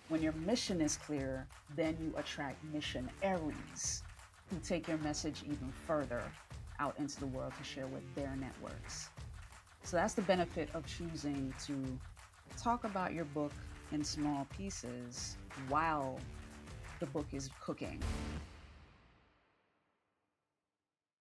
When your mission is clear, then you attract missionaries who take your message even further out into the world to share with their networks. So that's the benefit of choosing to talk about your book in small pieces while the book is cooking.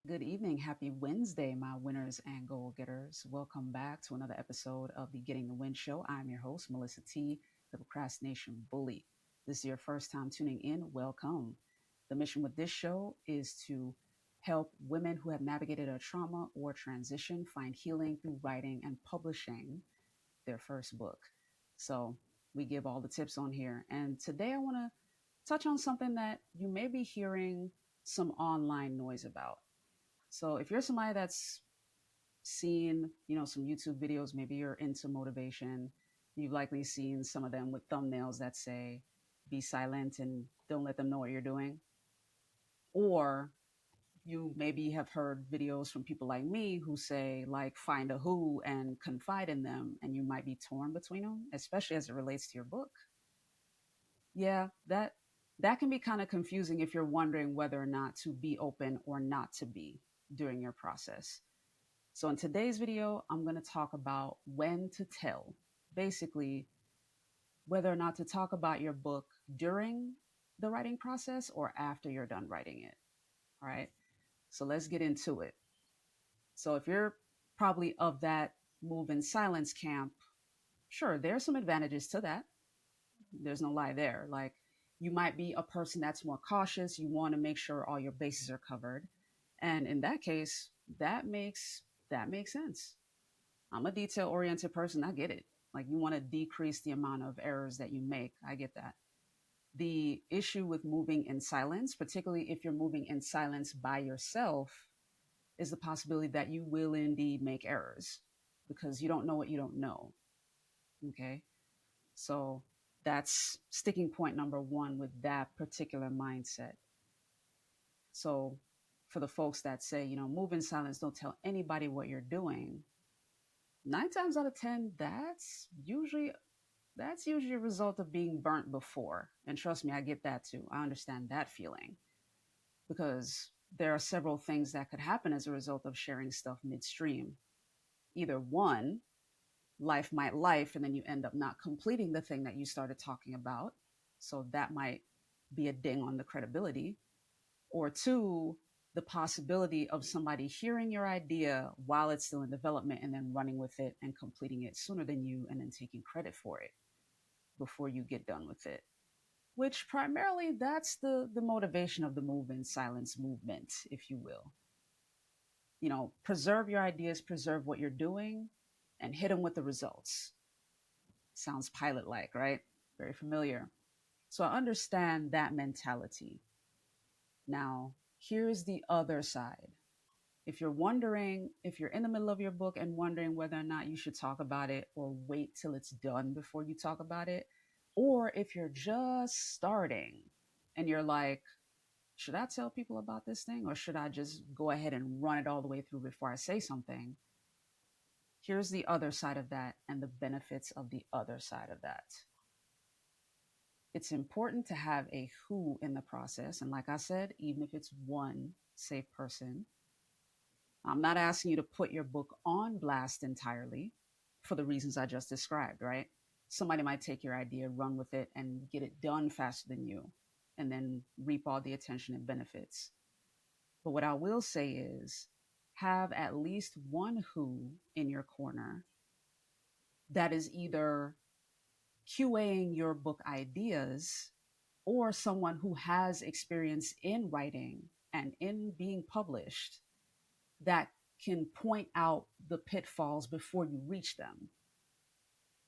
Good evening. Happy Wednesday, my winners and goal getters. Welcome back to another episode of the Getting the Win Show. I'm your host, Melissa T, the Procrastination Bully. This is your first time tuning in. Welcome. The mission with this show is to help women who have navigated a trauma or transition find healing through writing and publishing their first book. So we give all the tips on here. And today I want to touch on something that you may be hearing some online noise about. So if you're somebody that's seen, some YouTube videos, maybe you're into motivation, you've likely seen some of them with thumbnails that say, be silent and don't let them know what you're doing. Or you maybe have heard videos from people like me who say, like, find a who and confide in them, and you might be torn between them, especially as it relates to your book. Yeah, that can be kind of confusing if you're wondering whether or not to be open or not to be during your process. So in today's video, I'm going to talk about when to tell, basically whether or not to talk about your book during the writing process or after you're done writing it. All right. So let's get into it. So if you're probably of that move in silence camp, sure, there's some advantages to that. There's no lie there. Like, you might be a person that's more cautious. You want to make sure all your bases are covered. And in that case, that makes sense. I'm a detail oriented person. I get it. Like, you want to decrease the amount of errors that you make. I get that. The issue with moving in silence, particularly if you're moving in silence by yourself, is the possibility that you will indeed make errors because you don't know what you don't know. Okay. So that's sticking point number one with that particular mindset. So for the folks that say, move in silence, don't tell anybody what you're doing, 9 times out of 10, that's usually a result of being burnt before. And trust me, I get that too. I understand that feeling because there are several things that could happen as a result of sharing stuff midstream. Either one, life might life, and then you end up not completing the thing that you started talking about. So that might be a ding on the credibility. Or two, the possibility of somebody hearing your idea while it's still in development and then running with it and completing it sooner than you and then taking credit for it before you get done with it. Which primarily that's the motivation of the move in silence movement, if you will. Preserve your ideas, preserve what you're doing, and hit them with the results. Sounds pilot like, right? Very familiar. So I understand that mentality. Now, here's the other side. If you're wondering, if you're in the middle of your book and wondering whether or not you should talk about it or wait till it's done before you talk about it, or if you're just starting and you're like, should I tell people about this thing or should I just go ahead and run it all the way through before I say something? Here's the other side of that and the benefits of the other side of that. It's important to have a who in the process. And like I said, even if it's one safe person, I'm not asking you to put your book on blast entirely for the reasons I just described, right? Somebody might take your idea, run with it, and get it done faster than you, and then reap all the attention and benefits. But what I will say is have at least one who in your corner that is either QAing your book ideas or someone who has experience in writing and in being published that can point out the pitfalls before you reach them.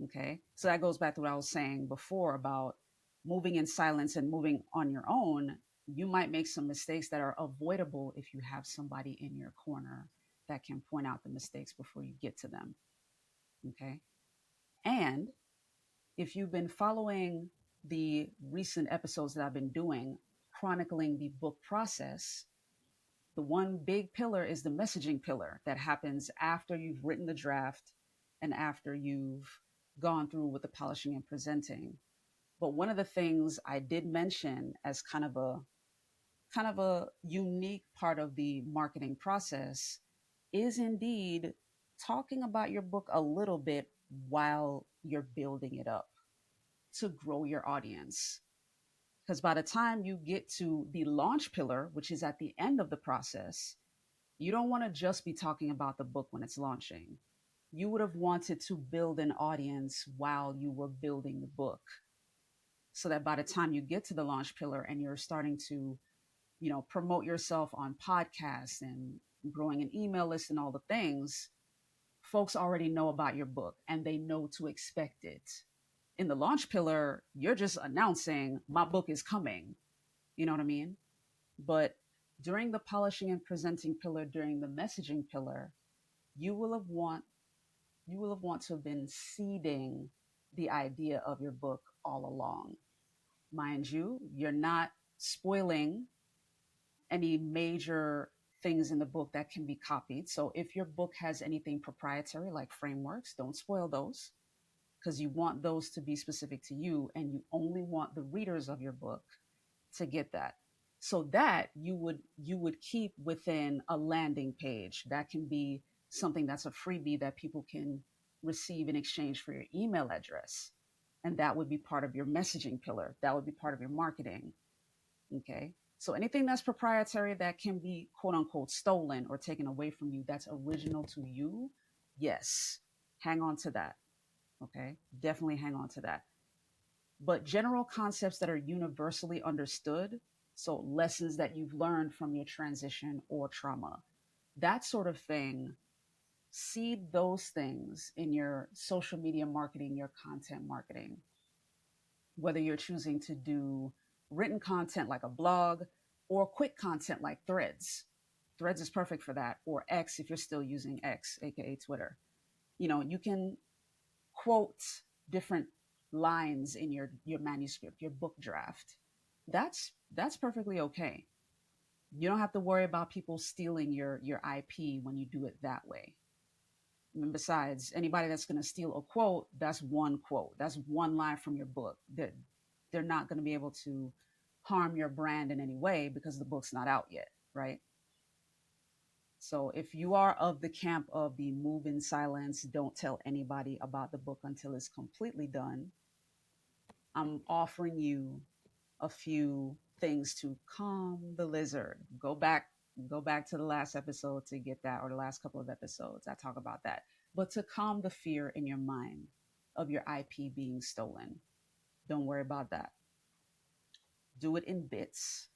Okay. So that goes back to what I was saying before about moving in silence and moving on your own. You might make some mistakes that are avoidable if you have somebody in your corner that can point out the mistakes before you get to them. Okay. And if you've been following the recent episodes that I've been doing, chronicling the book process, the one big pillar is the messaging pillar that happens after you've written the draft and after you've gone through with the polishing and presenting. But one of the things I did mention as kind of a unique part of the marketing process is indeed talking about your book a little bit while you're building it up to grow your audience. Because by the time you get to the launch pillar, which is at the end of the process, you don't want to just be talking about the book when it's launching. You would have wanted to build an audience while you were building the book, so that by the time you get to the launch pillar and you're starting to, promote yourself on podcasts and growing an email list and all the things, folks already know about your book and they know to expect it. In the launch pillar, you're just announcing my book is coming. You know what I mean? But during the polishing and presenting pillar, during the messaging pillar, you will have want to have been seeding the idea of your book all along. Mind you, you're not spoiling any major things in the book that can be copied. So if your book has anything proprietary like frameworks, don't spoil those, because you want those to be specific to you and you only want the readers of your book to get that. So that you would keep within a landing page. That can be something that's a freebie that people can receive in exchange for your email address. And that would be part of your messaging pillar. That would be part of your marketing. Okay. So anything that's proprietary that can be quote unquote stolen or taken away from you, that's original to you, yes, hang on to that. Okay. Definitely hang on to that. But general concepts that are universally understood, so lessons that you've learned from your transition or trauma, that sort of thing, seed those things in your social media marketing, your content marketing, whether you're choosing to do written content like a blog or quick content like threads. Threads is perfect for that, or X if you're still using X, aka Twitter. You can quote different lines in your manuscript, your book draft. That's perfectly okay. You don't have to worry about people stealing your IP when you do it that way. And besides, anybody that's going to steal a quote, that's one quote. That's one line from your book. They're not going to be able to harm your brand in any way because the book's not out yet, right? So if you are of the camp of the move in silence, don't tell anybody about the book until it's completely done, I'm offering you a few things to calm the lizard. Go back to the last episode to get that, or the last couple of episodes. I talk about that. But to calm the fear in your mind of your IP being stolen, don't worry about that. Do it in bits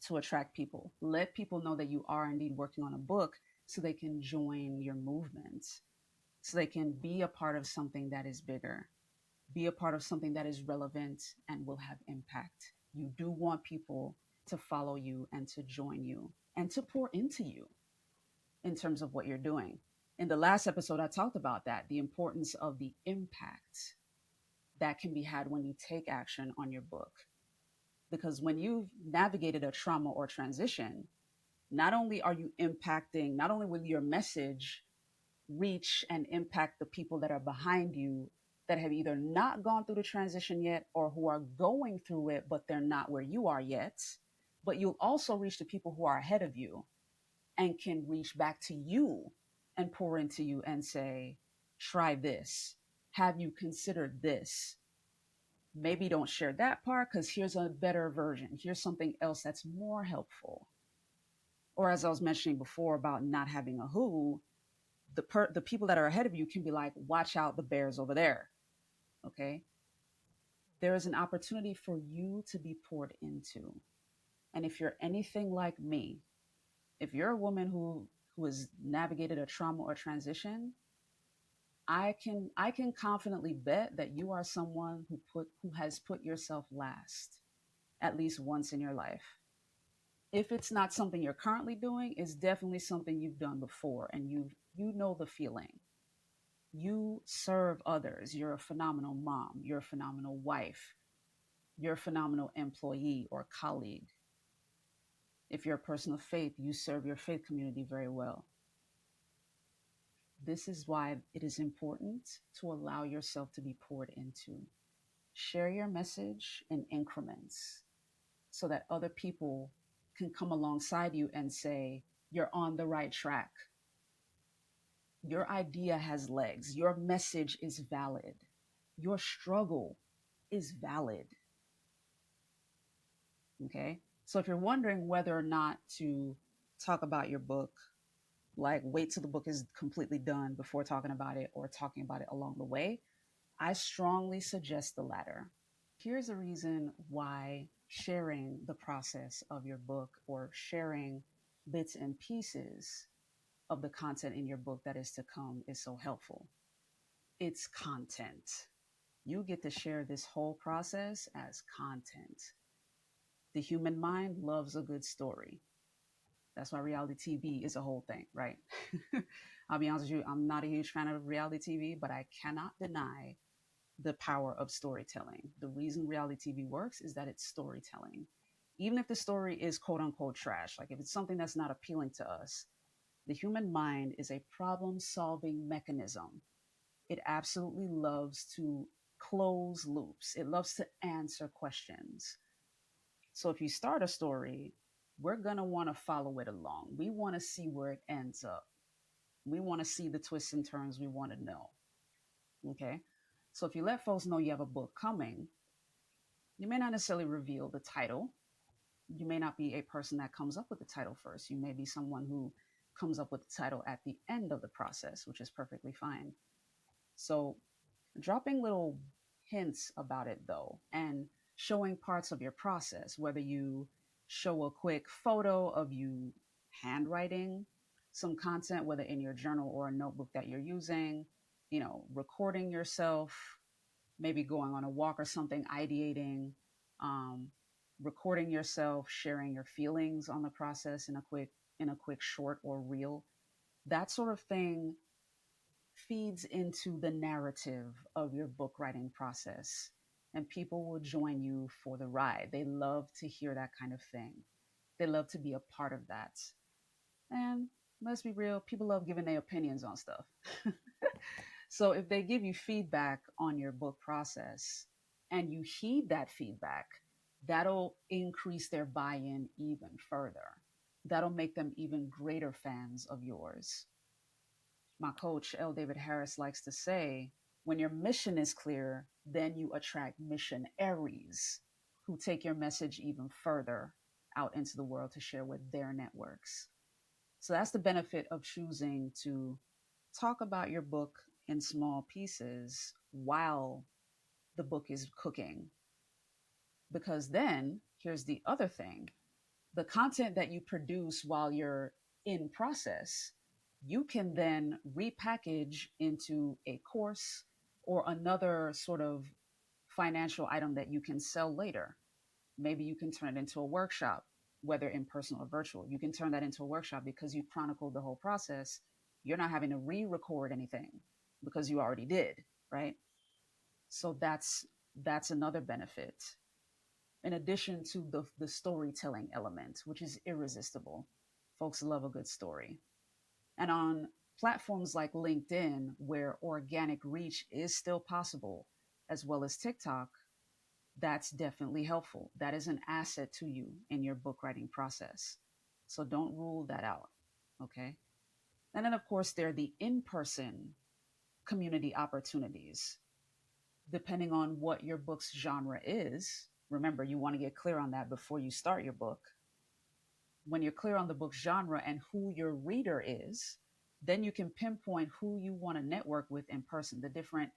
to attract people. Let people know that you are indeed working on a book so they can join your movement, so they can be a part of something that is bigger, be a part of something that is relevant and will have impact. You do want people to follow you and to join you and to pour into you in terms of what you're doing. In the last episode, I talked about that, the importance of the impact that can be had when you take action on your book. Because when you've navigated a trauma or transition, not only are you impacting, not only will your message reach and impact the people that are behind you that have either not gone through the transition yet or who are going through it, but they're not where you are yet, but you'll also reach the people who are ahead of you and can reach back to you and pour into you and say, try this. Have you considered this? Maybe don't share that part because here's a better version. Here's something else that's more helpful. Or as I was mentioning before about not having a who, the people that are ahead of you can be like, watch out, the bears over there. Okay. There is an opportunity for you to be poured into. And if you're anything like me, if you're a woman who has navigated a trauma or transition, I can confidently bet that you are someone who has put yourself last at least once in your life. If it's not something you're currently doing, it's definitely something you've done before, and you know the feeling. You serve others. You're a phenomenal mom. You're a phenomenal wife. You're a phenomenal employee or colleague. If you're a person of faith, you serve your faith community very well. This is why it is important to allow yourself to be poured into. share your message in increments so that other people can come alongside you and say, you're on the right track. Your idea has legs. Your message is valid. Your struggle is valid. Okay. So if you're wondering whether or not to talk about your book, like wait till the book is completely done before talking about it or talking about it along the way, I strongly suggest the latter. Here's a reason why sharing the process of your book or sharing bits and pieces of the content in your book that is to come is so helpful. It's content. You get to share this whole process as content. The human mind loves a good story. That's why reality TV is a whole thing, right? I'll be honest with you, I'm not a huge fan of reality TV, but I cannot deny the power of storytelling. The reason reality TV works is that it's storytelling. Even if the story is quote unquote trash, like if it's something that's not appealing to us, the human mind is a problem solving mechanism. It absolutely loves to close loops, it loves to answer questions. So if you start a story, we're going to want to follow it along. We want to see where it ends up. We want to see the twists and turns we want to know. Okay. So if you let folks know you have a book coming, you may not necessarily reveal the title. You may not be a person that comes up with the title first. You may be someone who comes up with the title at the end of the process, which is perfectly fine. So dropping little hints about it though, and showing parts of your process, whether you show a quick photo of you handwriting some content, whether in your journal or a notebook that you're using, recording yourself, maybe going on a walk or something, ideating, um, recording yourself, sharing your feelings on the process in a quick short or reel. That sort of thing feeds into the narrative of your book writing process, and people will join you for the ride. They love to hear that kind of thing. They love to be a part of that. And let's be real, people love giving their opinions on stuff. So if they give you feedback on your book process and you heed that feedback, that'll increase their buy-in even further. That'll make them even greater fans of yours. My coach, L. David Harris, likes to say, when your mission is clear, then you attract missionaries who take your message even further out into the world to share with their networks. So that's the benefit of choosing to talk about your book in small pieces while the book is cooking. Because then, here's the other thing, the content that you produce while you're in process, you can then repackage into a course or another sort of financial item that you can sell later. Maybe you can turn it into a workshop, whether in person or virtual. You can turn that into a workshop because you chronicled the whole process. You're not having to re-record anything because you already did, right? So that's another benefit. In addition to the storytelling element, which is irresistible. Folks love a good story. And on platforms like LinkedIn, where organic reach is still possible, as well as TikTok, that's definitely helpful. That is an asset to you in your book writing process. So don't rule that out. Okay. And then, of course, there are the in person community opportunities. Depending on what your book's genre is, remember, you want to get clear on that before you start your book. When you're clear on the book's genre and who your reader is, then you can pinpoint who you want to network with in person, the different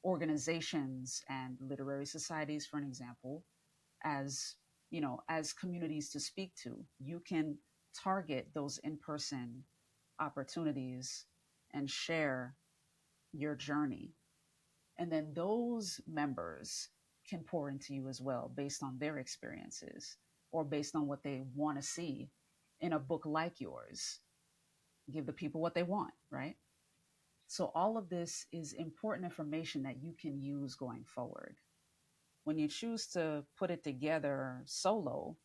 organizations and literary societies, for an example, as as communities to speak to. You can target those in-person opportunities and share your journey. And then those members can pour into you as well based on their experiences or based on what they want to see in a book like yours. Give the people what they want, right? So all of this is important information that you can use going forward. When you choose to put it together solo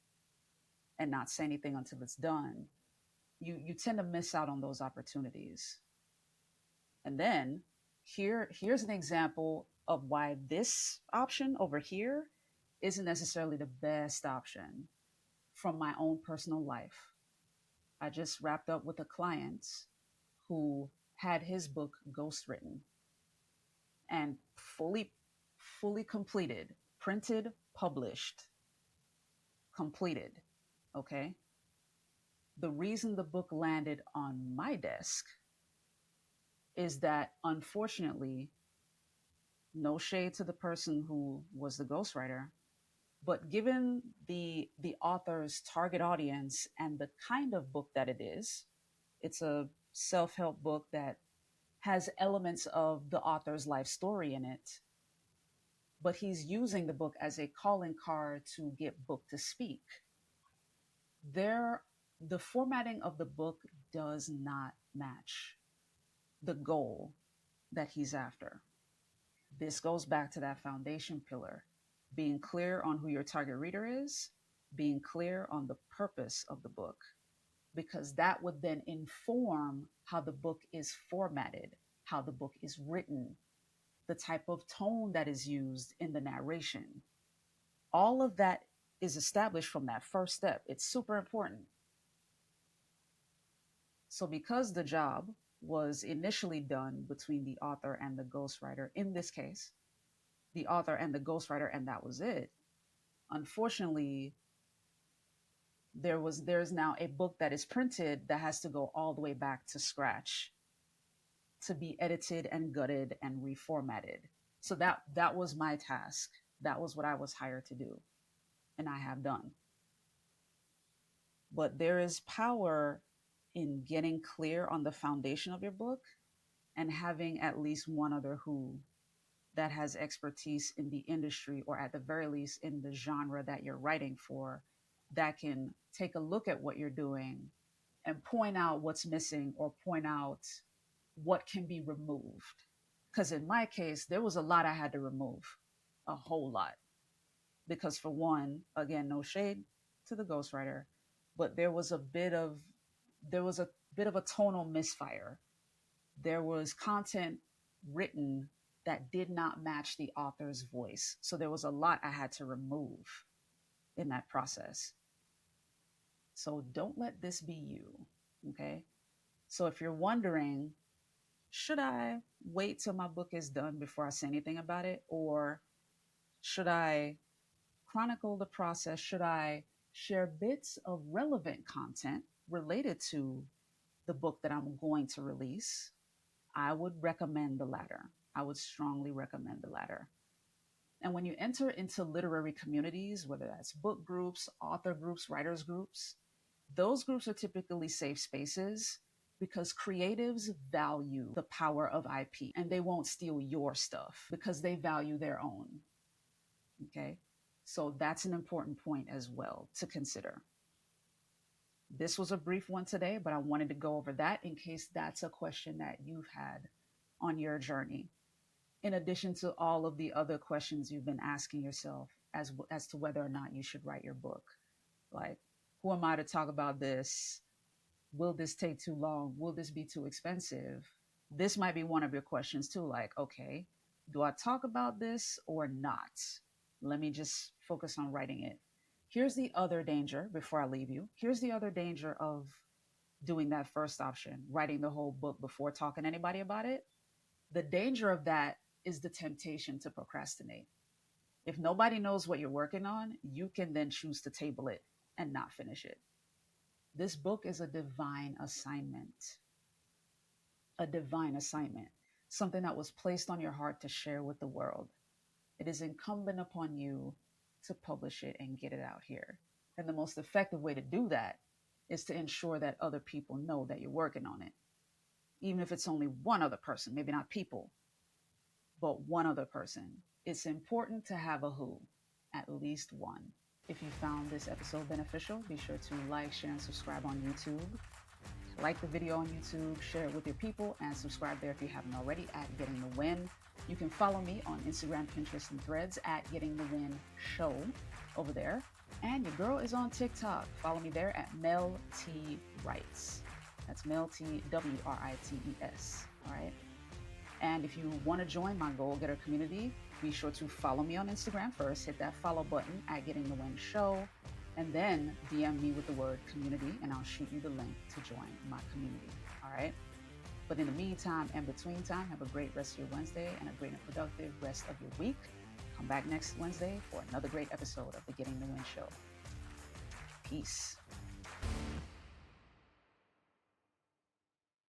and not say anything until it's done, you tend to miss out on those opportunities. And then here's an example of why this option over here isn't necessarily the best option from my own personal life. I just wrapped up with a client who had his book ghostwritten and fully completed, printed, published, completed. Okay. The reason the book landed on my desk is that, unfortunately, no shade to the person who was the ghostwriter, but given the author's target audience and the kind of book that it is, it's a self-help book that has elements of the author's life story in it, but he's using the book as a calling card to get book to speak. There, the formatting of the book does not match the goal that he's after. This goes back to that foundation pillar: being clear on who your target reader is, being clear on the purpose of the book, because that would then inform how the book is formatted, how the book is written, the type of tone that is used in the narration. All of that is established from that first step. It's super important. So, because the job was initially done between the author and the ghostwriter, in this case, the author and the ghostwriter, and that was it. Unfortunately, there's now a book that is printed that has to go all the way back to scratch to be edited and gutted and reformatted. So that was my task. That was what I was hired to do, and I have done. But there is power in getting clear on the foundation of your book and having at least one other who that has expertise in the industry, or at the very least in the genre that you're writing for, that can take a look at what you're doing and point out what's missing or point out what can be removed. Because in my case, there was a lot I had to remove, a whole lot. Because for one, again, no shade to the ghostwriter, but there was a bit of a tonal misfire. There was content written that did not match the author's voice. So there was a lot I had to remove in that process. So don't let this be you, okay? So if you're wondering, should I wait till my book is done before I say anything about it? Or should I chronicle the process? Should I share bits of relevant content related to the book that I'm going to release? I would recommend the latter. I would strongly recommend the latter. And when you enter into literary communities, whether that's book groups, author groups, writers groups, those groups are typically safe spaces because creatives value the power of IP, and they won't steal your stuff because they value their own. Okay? So that's an important point as well to consider. This was a brief one today, but I wanted to go over that in case that's a question that you've had on your journey, in addition to all of the other questions you've been asking yourself as to whether or not you should write your book. Like, who am I to talk about this? Will this take too long? Will this be too expensive? This might be one of your questions too. Like, okay, do I talk about this or not? Let me just focus on writing it. Here's the other danger before I leave you. Here's the other danger of doing that first option, writing the whole book before talking to anybody about it. The danger of that is the temptation to procrastinate. If nobody knows what you're working on, you can then choose to table it and not finish it. This book is a divine assignment. A divine assignment. Something that was placed on your heart to share with the world. It is incumbent upon you to publish it and get it out here. And the most effective way to do that is to ensure that other people know that you're working on it. Even if it's only one other person, maybe not people, but one other person. It's important to have a who, at least one. If you found this episode beneficial, be sure to like, share, and subscribe on YouTube. Like the video on YouTube, share it with your people, and subscribe there if you haven't already at Getting the Win. You can follow me on Instagram, Pinterest, and Threads at Getting the Win Show over there. And your girl is on TikTok. Follow me there at Mel T Writes. That's Mel T W R I T E S. All right. And if you want to join my Goal Getter community, be sure to follow me on Instagram first. Hit that follow button at Getting the Win Show, and then DM me with the word community, and I'll shoot you the link to join my community. All right. But in the meantime and between time, have a great rest of your Wednesday and a great and productive rest of your week. Come back next Wednesday for another great episode of the Getting the Win Show. Peace.